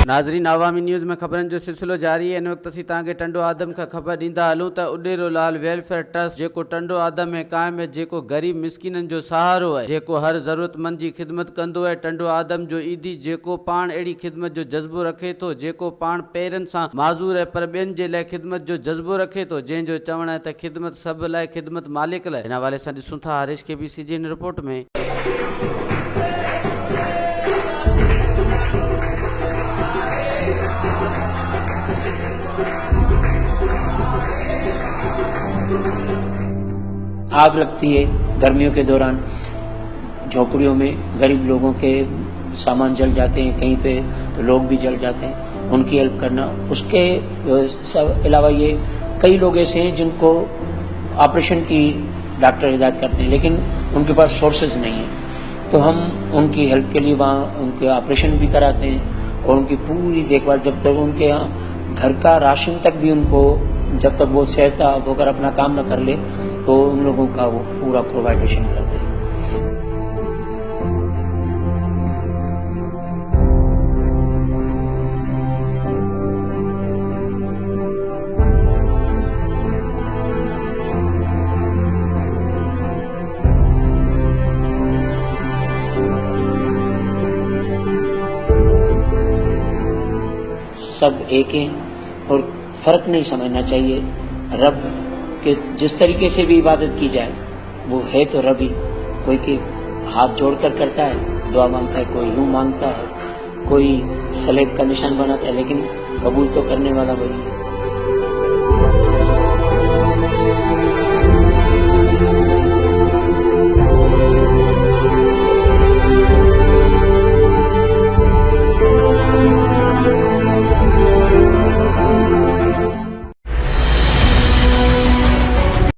नाज़रीन, आवामी न्यूज़ में खबरन जो सिलसिलो जारी है। इन वक्त असीं तव्हांखे टंडो आदम का खबर ॾींदा हलूं त उॾेरो लाल वेलफेयर ट्रस्ट जेको टंडो आदम में क़ाइम है, जेको गरीब मिसकिनन जो सहारो है, जेको हर ज़रूरतमंद जी खिदमत कंदो है। टंडो आदम जो ईदी जेको पाण अहिड़ी खिदमत जो जज्बो रखे थो, जेको पाण पेरनि सां माज़ूर है पर ॿियनि जे लाइ खिदमत जो जज्बो रखे थो, जंहिंजो चवणु है त खिदमत सभ लाइ, खिदमत मालिक लाइ। हिन हवाले सां ॾिसूं था हरीश KBC जी इन रिपोर्ट में। आग लगती है गर्मियों के दौरान, झोपड़ियों में गरीब लोगों के सामान जल जाते हैं, कहीं पे तो लोग भी जल जाते हैं, उनकी हेल्प करना। उसके अलावा ये कई लोग ऐसे हैं जिनको ऑपरेशन की डॉक्टर हिदायत करते हैं, लेकिन उनके पास सोर्सेज नहीं है, तो हम उनकी हेल्प के लिए वहाँ उनके ऑपरेशन भी कराते हैं और उनकी पूरी देखभाल, जब तक उनके यहाँ घर का राशन तक भी उनको, जब तक वो सेहत होकर अपना काम न कर ले, तो उन लोगों का वो पूरा प्रोवाइडेशन करते हैं। सब एक हैं और फर्क नहीं समझना चाहिए। रब के जिस तरीके से भी इबादत की जाए वो है तो रब ही। कोई के हाथ जोड़कर करता है, दुआ मांगता है, कोई यूं मांगता है, कोई सलेब का निशान बनाता है, लेकिन कबूल तो करने वाला वही है।